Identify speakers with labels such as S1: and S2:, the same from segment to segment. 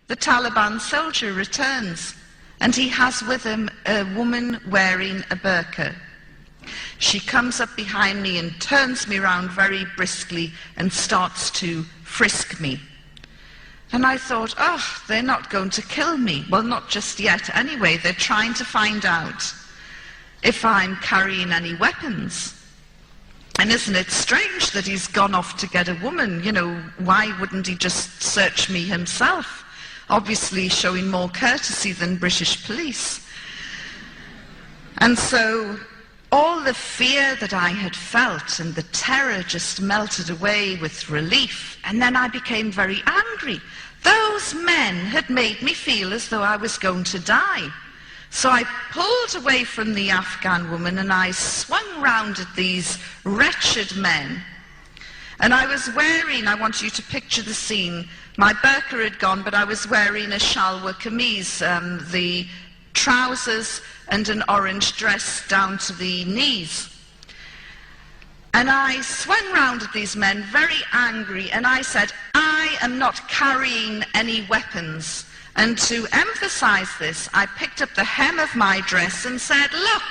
S1: the Taliban soldier returns, and he has with him a woman wearing a burqa. She comes up behind me and turns me round very briskly and starts to frisk me. And I thought, oh, they're not going to kill me. Well, not just yet. Anyway, they're trying to find out if I'm carrying any weapons. And isn't it strange that he's gone off to get a woman? You know, why wouldn't he just search me himself? Obviously showing more courtesy than British police. And so all the fear that I had felt and the terror just melted away with relief. And then I became very angry. Those men had made me feel as though I was going to die. So I pulled away from the Afghan woman and I swung round at these wretched men. And I was wearing, I want you to picture the scene, my burqa had gone, but I was wearing a shalwar kameez, the trousers and an orange dress down to the knees. And I swung round at these men, very angry, and I said, I am not carrying any weapons. And to emphasize this, I picked up the hem of my dress and said, look.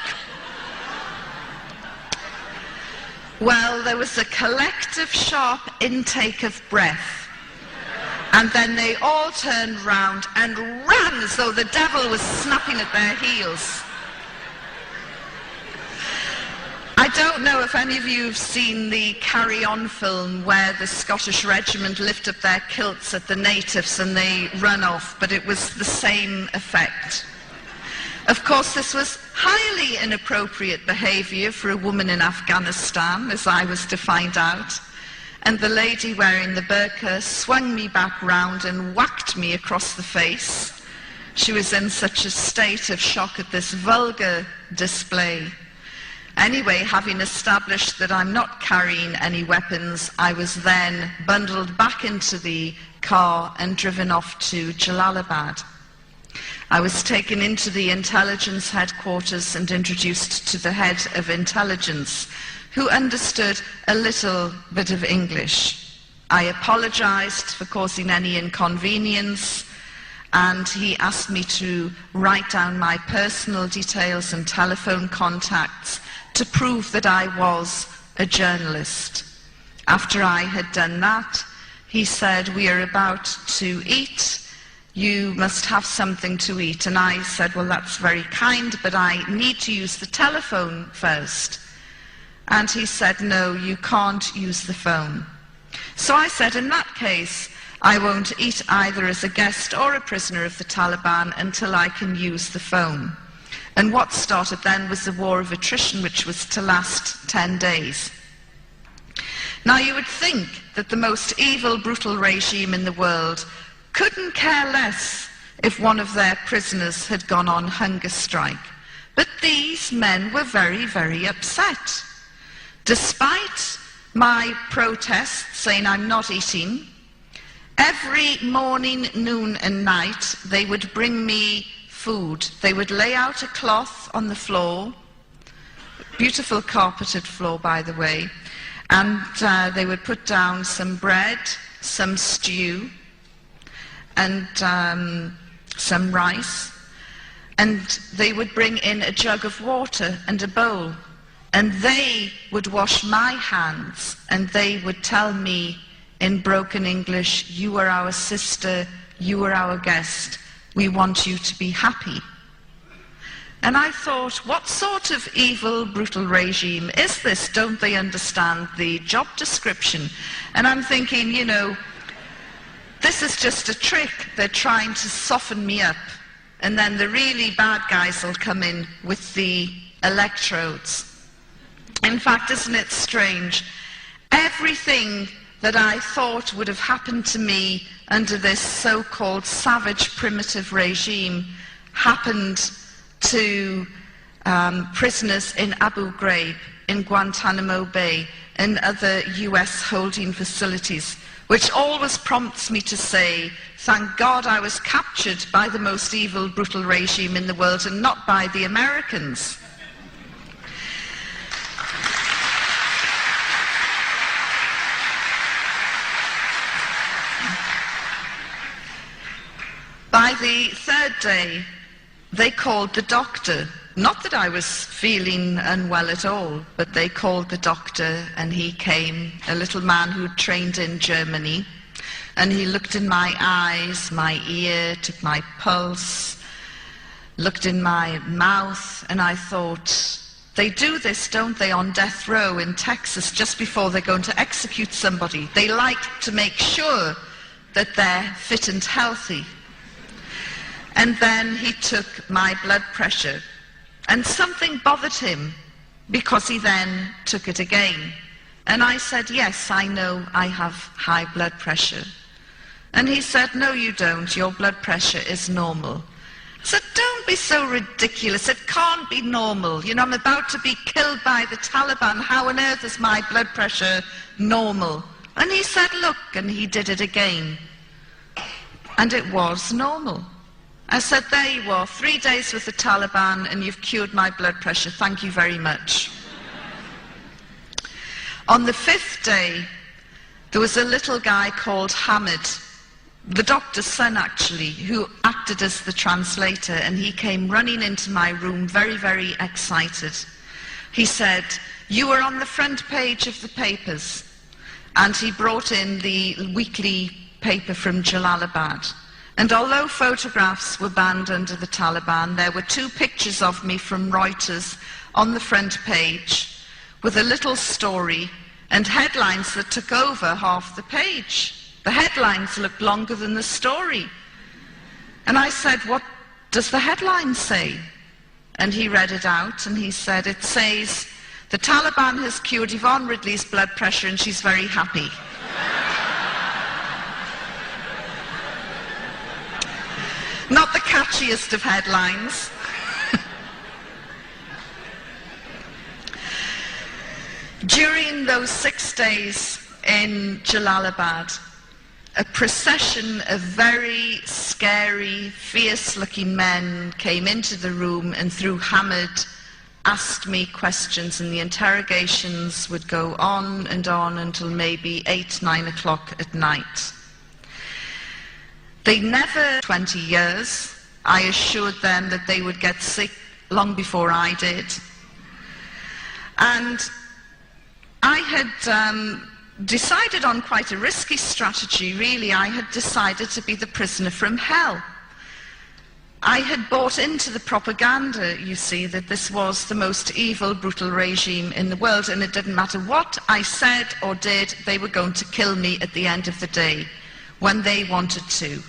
S1: Well, there was a collective sharp intake of breath. And then they all turned round and ran as though the devil was snapping at their heels. I don't know if any of you have seen the Carry On film where the Scottish regiment lift up their kilts at the natives and they run off, but it was the same effect. Of course, this was highly inappropriate behavior for a woman in Afghanistan, as I was to find out. And the lady wearing the burqa swung me back round and whacked me across the face. She was in such a state of shock at this vulgar display. Anyway, having established that I'm not carrying any weapons, I was then bundled back into the car and driven off to Jalalabad. I was taken into the intelligence headquarters and introduced to the head of intelligence, who understood a little bit of English. I apologized for causing any inconvenience, and he asked me to write down my personal details and telephone contacts to prove that I was a journalist. After I had done that, he said, we are about to eat. You must have something to eat. And I said, well, that's very kind, but I need to use the telephone first. And he said, no, you can't use the phone. So I said, in that case, I won't eat either as a guest or a prisoner of the Taliban until I can use the phone. And what started then was the war of attrition, which was to last 10 days. Now you would think that the most evil, brutal regime in the world couldn't care less if one of their prisoners had gone on hunger strike. But these men were very, very upset. Despite my protests saying I'm not eating, every morning, noon and night they would bring me food. They would lay out a cloth on the floor, beautiful carpeted floor by the way, and they would put down some bread, some stew, and some rice, and they would bring in a jug of water and a bowl, and they would wash my hands, and they would tell me in broken English, you are our sister, you are our guest, we want you to be happy. And I thought, what sort of evil, brutal regime is this? Don't they understand the job description? And I'm thinking, you know, this is just a trick. They're trying to soften me up. And then the really bad guys will come in with the electrodes. In fact, isn't it strange? Everything that I thought would have happened to me under this so-called savage primitive regime happened to prisoners in Abu Ghraib, in Guantanamo Bay, and other US holding facilities, which always prompts me to say, thank God I was captured by the most evil, brutal regime in the world and not by the Americans. By the third day, they called the doctor. Not that I was feeling unwell at all, but they called the doctor, and he came, a little man who'd trained in Germany, and he looked in my eyes, my ear, took my pulse, looked in my mouth, and I thought, they do this, don't they, on death row in Texas just before they're going to execute somebody. They like to make sure that they're fit and healthy. And then he took my blood pressure, and something bothered him because he then took it again. And I said, yes, I know I have high blood pressure. And he said, no, you don't. Your blood pressure is normal. I said, don't be so ridiculous. It can't be normal. You know, I'm about to be killed by the Taliban. How on earth is my blood pressure normal? And he said, look, and he did it again. And it was normal. I said, there you are, 3 days with the Taliban, and you've cured my blood pressure. Thank you very much. On the 5th day, there was a little guy called Hamid, the doctor's son actually, who acted as the translator, and he came running into my room very, very excited. He said, you were on the front page of the papers, and he brought in the weekly paper from Jalalabad. And although photographs were banned under the Taliban, there were 2 pictures of me from Reuters on the front page with a little story and headlines that took over half the page. The headlines looked longer than the story. And I said, what does the headline say? And he read it out, and he said, it says, the Taliban has cured Yvonne Ridley's blood pressure and she's very happy. Not the catchiest of headlines. During those 6 days in Jalalabad, a procession of very scary, fierce-looking men came into the room and through Hamid asked me questions, and the interrogations would go on until maybe 8, 9 o'clock at night. They never, 20 years, I assured them that they would get sick long before I did. And I had decided on quite a risky strategy, really. I had decided to be the prisoner from hell. I had bought into the propaganda, you see, that this was the most evil, brutal regime in the world, and it didn't matter what I said or did, they were going to kill me at the end of the day, when they wanted to.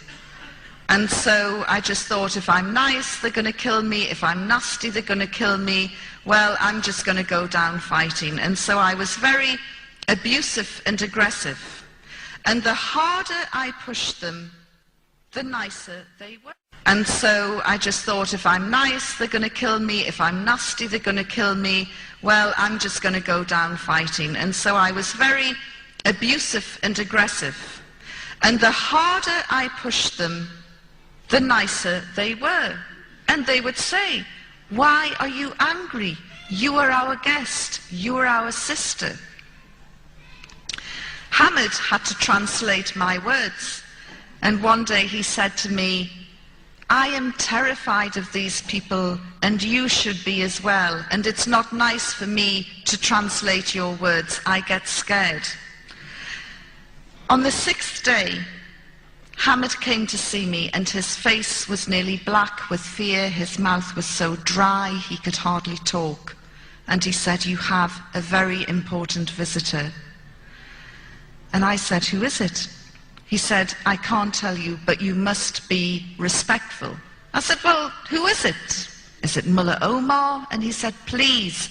S1: And so I just thought, if I'm nice, they're going to kill me. If I'm nasty, they're going to kill me. Well, I'm just going to go down fighting. And so I was very abusive and aggressive. And the harder I pushed them, the nicer they were. And so I just thought, if I'm nice, they're going to kill me. If I'm nasty, they're going to kill me. Well, I'm just going to go down fighting. And so I was very abusive and aggressive. And the harder I pushed them, the nicer they were. And they would say, why are you angry? You are our guest. You are our sister. Hamid had to translate my words. And one day he said to me, I am terrified of these people, and you should be as well. And it's not nice for me to translate your words. I get scared. On the 6th day, Hamid came to see me, and his face was nearly black with fear. His mouth was so dry he could hardly talk. And he said, you have a very important visitor. And I said, who is it? He said, I can't tell you, but you must be respectful. I said, well, who is it? Is it Mullah Omar? And he said, please,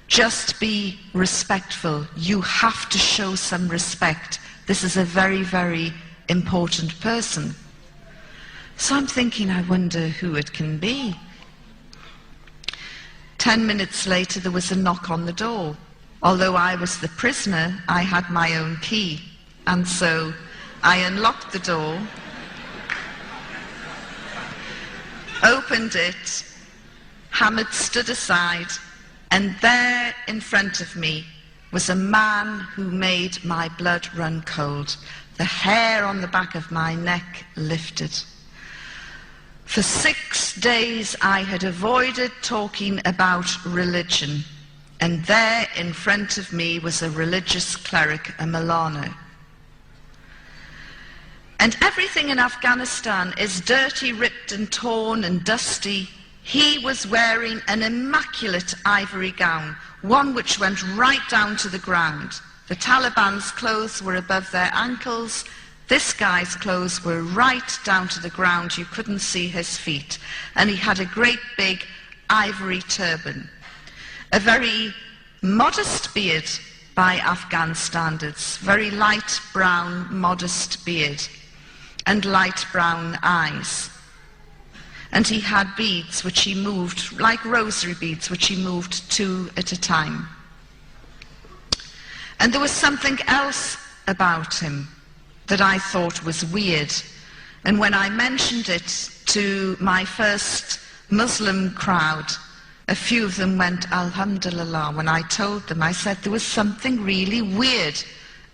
S1: just be respectful. You have to show some respect. This is a very, very important person. So I'm thinking, I wonder who it can be. 10 minutes later, there was a knock on the door. Although I was the prisoner, I had my own key. And so I unlocked the door, opened it. Hamid stood aside, and there in front of me was a man who made my blood run cold. The hair on the back of my neck lifted. For 6 days I had avoided talking about religion, and there in front of me was a religious cleric, a Milano. And everything in Afghanistan is dirty, ripped and torn and dusty. He was wearing an immaculate ivory gown, one which went right down to the ground. The Taliban's clothes were above their ankles. This guy's clothes were right down to the ground. You couldn't see his feet. And he had a great big ivory turban. A very modest beard by Afghan standards. Very light brown, modest beard. And light brown eyes. And he had beads which he moved, like rosary beads, which he moved 2 at a time. And there was something else about him that I thought was weird. And when I mentioned it to my first Muslim crowd, a few of them went, Alhamdulillah. When I told them, I said there was something really weird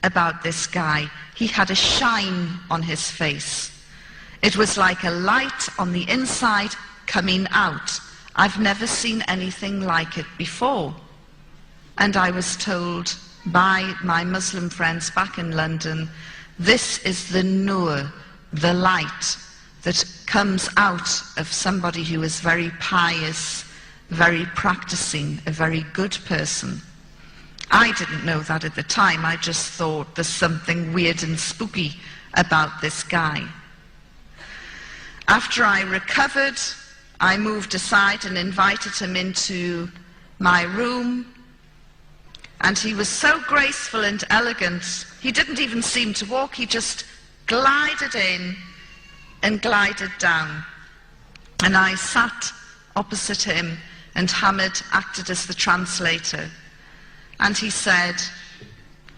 S1: about this guy. He had a shine on his face. It was like a light on the inside coming out. I've never seen anything like it before. And I was told by my Muslim friends back in London, this is the nur, the light that comes out of somebody who is very pious, very practicing, a very good person. I didn't know that at the time. I just thought there's something weird and spooky about this guy. After I recovered, I moved aside and invited him into my room. And he was so graceful and elegant, he didn't even seem to walk. He just glided in and glided down. And I sat opposite him, and Hamid acted as the translator. And he said,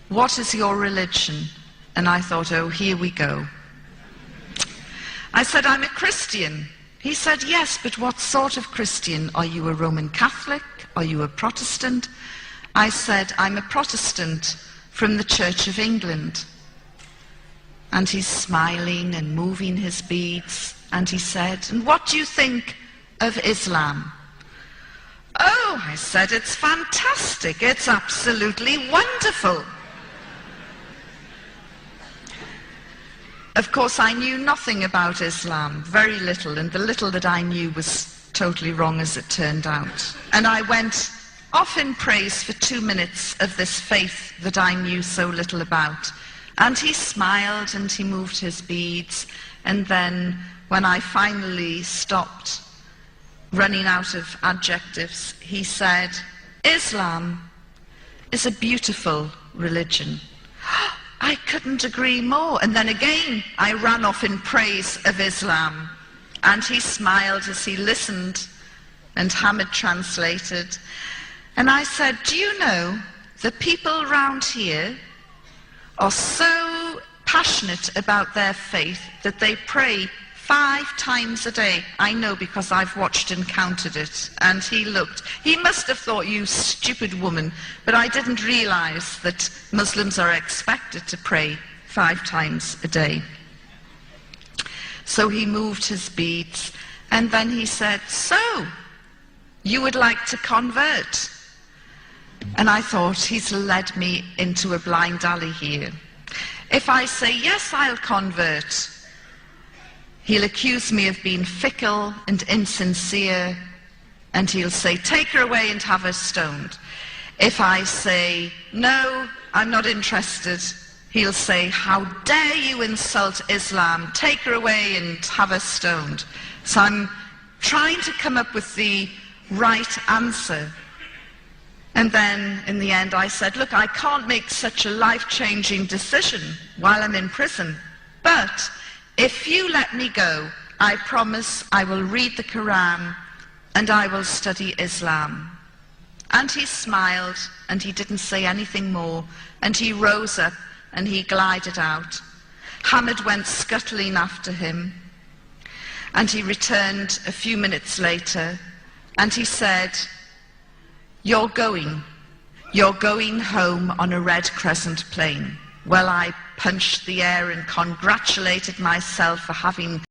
S1: "What is your religion?" And I thought, oh, here we go. I said, "I'm a Christian." He said, "Yes, but what sort of Christian? Are you a Roman Catholic? Are you a Protestant?" I said, "I'm a Protestant from the Church of England." And he's smiling and moving his beads. And he said, "And what do you think of Islam?" "Oh," I said, "it's fantastic. It's absolutely wonderful." Of course, I knew nothing about Islam, very little, and the little that I knew was totally wrong as it turned out. And I went off in praise for 2 minutes of this faith that I knew so little about. And he smiled and he moved his beads. And then when I finally stopped running out of adjectives, he said, "Islam is a beautiful religion." I couldn't agree more. And then again, I ran off in praise of Islam. And he smiled as he listened, and Hamid translated. And I said, "Do you know, the people around here are so passionate about their faith that they pray 5 times a day." I know because I've watched and counted it. And he looked. He must have thought, "You stupid woman." But I didn't realize that Muslims are expected to pray 5 times a day. So he moved his beads. And then he said, "So, you would like to convert?" And I thought, he's led me into a blind alley here. If I say, "Yes, I'll convert," he'll accuse me of being fickle and insincere, and he'll say, "Take her away and have her stoned." If I say, "No, I'm not interested," he'll say, "How dare you insult Islam? Take her away and have her stoned." So I'm trying to come up with the right answer. And then in the end I said, "Look, I can't make such a life-changing decision while I'm in prison, but if you let me go, I promise I will read the Quran and I will study Islam." And he smiled and he didn't say anything more, and he rose up and he glided out. Hamid went scuttling after him, and he returned a few minutes later and he said, You're going home on a red crescent plane." Well, I punched the air and congratulated myself for having